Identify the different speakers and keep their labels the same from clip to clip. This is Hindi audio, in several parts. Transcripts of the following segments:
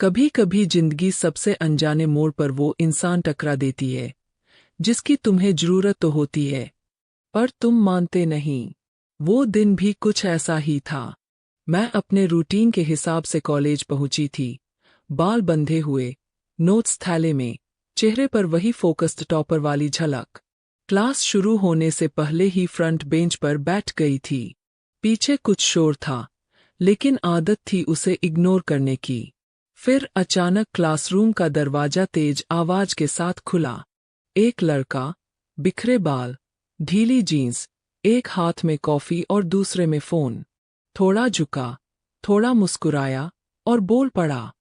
Speaker 1: कभी कभी जिंदगी सबसे अनजाने मोड़ पर वो इंसान टकरा देती है जिसकी तुम्हें जरूरत तो होती है, पर तुम मानते नहीं। वो दिन भी कुछ ऐसा ही था। मैं अपने रूटीन के हिसाब से कॉलेज पहुंची थी, बाल बंधे हुए, नोट्स थैले में, चेहरे पर वही फोकस्ड टॉपर वाली झलक। क्लास शुरू होने से पहले ही फ्रंट बेंच पर बैठ गई थी। पीछे कुछ शोर था, लेकिन आदत थी उसे इग्नोर करने की। फिर अचानक क्लासरूम का दरवाजा तेज आवाज के साथ खुला। एक लड़का, बिखरे बाल, ढीली जीन्स, एक हाथ में कॉफी और दूसरे में फोन, थोड़ा झुका, थोड़ा मुस्कुराया और बोल पड़ा,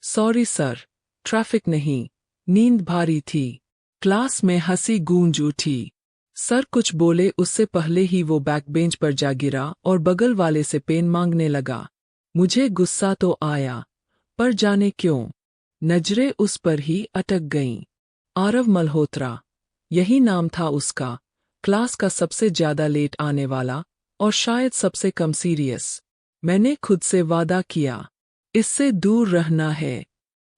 Speaker 1: सॉरी सर, ट्रैफिक नहीं, नींद भारी थी। क्लास में हंसी गूंज उठी। सर कुछ बोले उससे पहले ही वो बैक बेंच पर जा गिरा और बगल वाले से पेन मांगने लगा। मुझे गुस्सा तो आया, पर जाने क्यों नजरें उस पर ही अटक गईं। आरव मल्होत्रा, यही नाम था उसका, क्लास का सबसे ज्यादा लेट आने वाला और शायद सबसे कम सीरियस। मैंने खुद से वादा किया, इससे दूर रहना है,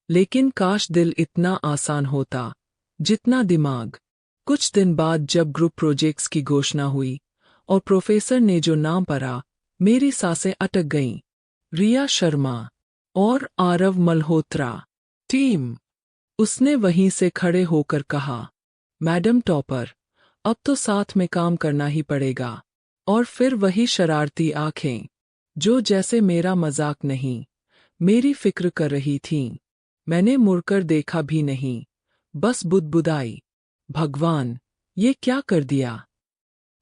Speaker 1: लेकिन काश दिल इतना आसान होता जितना दिमाग। कुछ दिन बाद जब ग्रुप प्रोजेक्ट्स की घोषणा हुई और प्रोफेसर ने जो नाम पढ़ा, मेरी सांसें अटक गईं। रिया शर्मा और आरव मल्होत्रा, टीम। उसने वहीं से खड़े होकर कहा, मैडम टॉपर, अब तो साथ में काम करना ही पड़ेगा। और फिर वही शरारती आंखें, जो जैसे मेरा मजाक नहीं, मेरी फिक्र कर रही थीं। मैंने मुड़कर देखा भी नहीं, बस बुदबुदाई, भगवान, ये क्या कर दिया।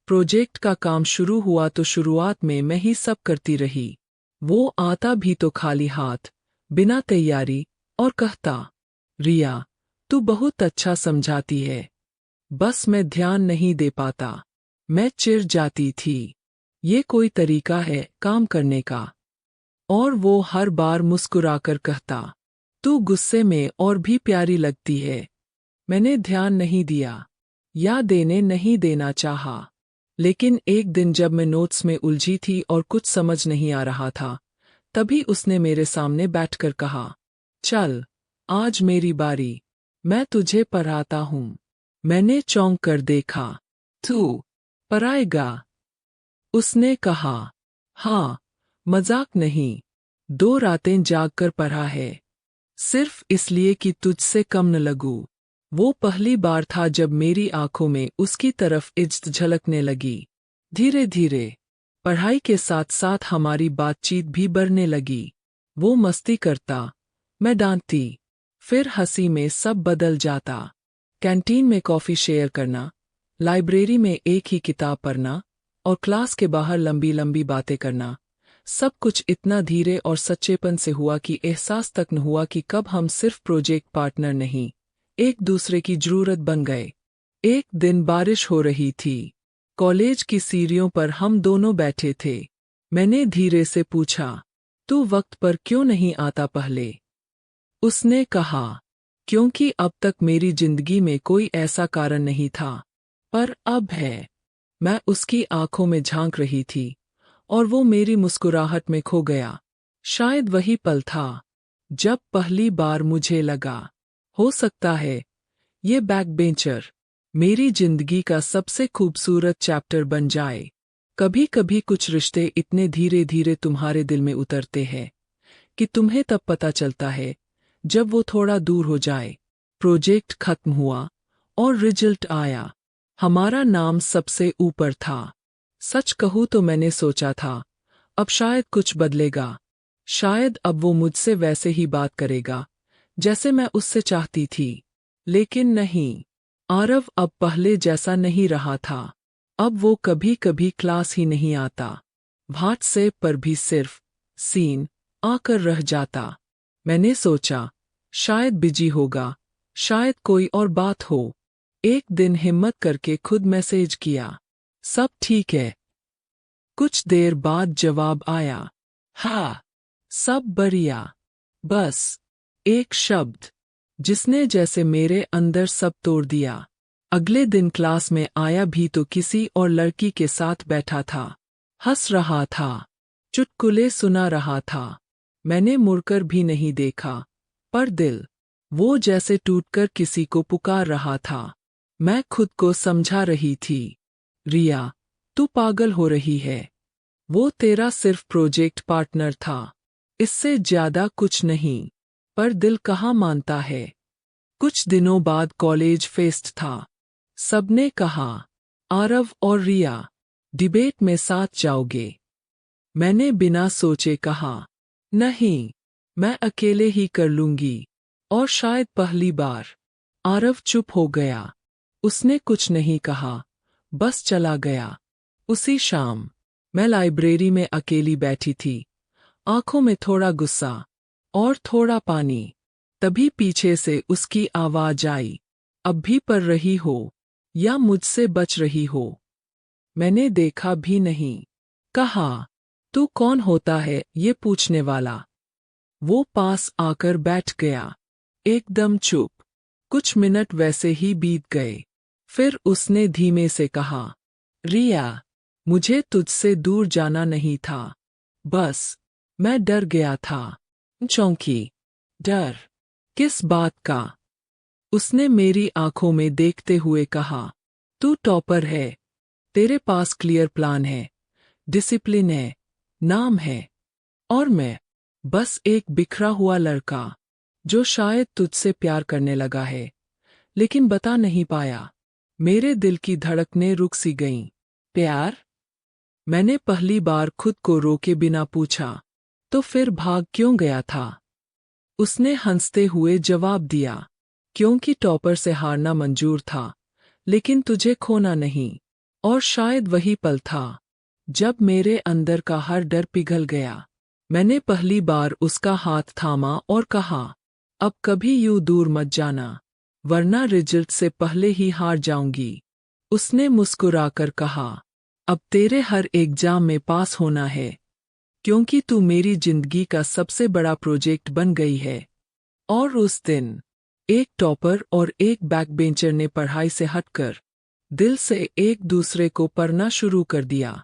Speaker 1: प्रोजेक्ट का काम शुरू हुआ तो शुरुआत में मैं ही सब करती रही। वो आता भी तो खाली हाथ, बिना तैयारी, और कहता, रिया, तू बहुत अच्छा समझाती है, बस मैं ध्यान नहीं दे पाता। मैं चिढ़ जाती थी, ये कोई तरीका है काम करने का। और वो हर बार मुस्कुराकर कहता, तू गुस्से में और भी प्यारी लगती है। मैंने ध्यान नहीं दिया, या देने नहीं देना चाहा। लेकिन एक दिन जब मैं नोट्स में उलझी थी और कुछ समझ नहीं आ रहा था, तभी उसने मेरे सामने बैठकर कहा, चल, आज मेरी बारी, मैं तुझे पढ़ाता हूँ। मैंने चौंक कर देखा, तू पढ़ाएगा? उसने कहा, हाँ, मजाक नहीं, 2 रातें जागकर पढ़ा है, सिर्फ इसलिए कि तुझसे कम न लगूं। वो पहली बार था जब मेरी आंखों में उसकी तरफ इज्जत झलकने लगी। धीरे धीरे पढ़ाई के साथ साथ हमारी बातचीत भी बढ़ने लगी। वो मस्ती करता, मैं डांटती, फिर हंसी में सब बदल जाता। कैंटीन में कॉफी शेयर करना, लाइब्रेरी में एक ही किताब पढ़ना और क्लास के बाहर लंबी लंबी बातें करना, सब कुछ इतना धीरे और सच्चेपन से हुआ कि एहसास तक न हुआ कि कब हम सिर्फ प्रोजेक्ट पार्टनर नहीं, एक दूसरे की जरूरत बन गए। एक दिन बारिश हो रही थी। कॉलेज की सीढ़ियों पर हम दोनों बैठे थे। मैंने धीरे से पूछा, तू वक्त पर क्यों नहीं आता पहले? उसने कहा, क्योंकि अब तक मेरी जिंदगी में कोई ऐसा कारण नहीं था, पर अब है। मैं उसकी आंखों में झांक रही थी और वो मेरी मुस्कुराहट में खो गया। शायद वही पल था जब पहली बार मुझे लगा, हो सकता है ये बैकबेंचर मेरी जिंदगी का सबसे खूबसूरत चैप्टर बन जाए। कभी कभी कुछ रिश्ते इतने धीरे धीरे तुम्हारे दिल में उतरते हैं कि तुम्हें तब पता चलता है जब वो थोड़ा दूर हो जाए। प्रोजेक्ट खत्म हुआ और रिजल्ट आया। हमारा नाम सबसे ऊपर था। सच कहूँ तो मैंने सोचा था, अब शायद कुछ बदलेगा, शायद अब वो मुझसे वैसे ही बात करेगा जैसे मैं उससे चाहती थी। लेकिन नहीं, आरव अब पहले जैसा नहीं रहा था। अब वो कभी कभी क्लास ही नहीं आता। व्हाट्सएप पर भी सिर्फ सीन आकर रह जाता। मैंने सोचा, शायद बिजी होगा, शायद कोई और बात हो। एक दिन हिम्मत करके खुद मैसेज किया, सब ठीक है। कुछ देर बाद जवाब आया, हाँ, सब बढ़िया। बस एक शब्द, जिसने जैसे मेरे अंदर सब तोड़ दिया। अगले दिन क्लास में आया भी तो किसी और लड़की के साथ बैठा था, हंस रहा था, चुटकुले सुना रहा था। मैंने मुड़कर भी नहीं देखा, पर दिल, वो जैसे टूटकर किसी को पुकार रहा था। मैं खुद को समझा रही थी, रिया, तू पागल हो रही है। वो तेरा सिर्फ प्रोजेक्ट पार्टनर था, इससे ज्यादा कुछ नहीं। पर दिल कहाँ मानता है। कुछ दिनों बाद कॉलेज फेस्ट था। सबने कहा, आरव और रिया डिबेट में साथ जाओगे। मैंने बिना सोचे कहा, नहीं, मैं अकेले ही कर लूंगी। और शायद पहली बार आरव चुप हो गया। उसने कुछ नहीं कहा, बस चला गया। उसी शाम मैं लाइब्रेरी में अकेली बैठी थी, आंखों में थोड़ा गुस्सा और थोड़ा पानी। तभी पीछे से उसकी आवाज आई, अब भी पढ़ रही हो या मुझसे बच रही हो? मैंने देखा भी नहीं। कहा, तू कौन होता है ये पूछने वाला? वो पास आकर बैठ गया, एकदम चुप। कुछ मिनट वैसे ही बीत गए। फिर उसने धीमे से कहा, रिया, मुझे तुझसे दूर जाना नहीं था। बस मैं डर गया था। चौंकी। डर? किस बात का? उसने मेरी आंखों में देखते हुए कहा, तू टॉपर है, तेरे पास क्लियर प्लान है, डिसिप्लिन है, नाम है। और मैं बस एक बिखरा हुआ लड़का जो शायद तुझसे प्यार करने लगा है, लेकिन बता नहीं पाया। मेरे दिल की धड़कनें रुक सी गईं। प्यार? मैंने पहली बार खुद को रोके बिना पूछा, तो फिर भाग क्यों गया था? उसने हंसते हुए जवाब दिया, क्योंकि टॉपर से हारना मंजूर था, लेकिन तुझे खोना नहीं। और शायद वही पल था जब मेरे अंदर का हर डर पिघल गया। मैंने पहली बार उसका हाथ थामा और कहा, अब कभी यूं दूर मत जाना, वरना रिजल्ट से पहले ही हार जाऊंगी। उसने मुस्कुराकर कहा, अब तेरे हर एग्जाम में पास होना है, क्योंकि तू मेरी जिंदगी का सबसे बड़ा प्रोजेक्ट बन गई है। और उस दिन एक टॉपर और एक बैकबेंचर ने पढ़ाई से हटकर दिल से एक दूसरे को पढ़ना शुरू कर दिया।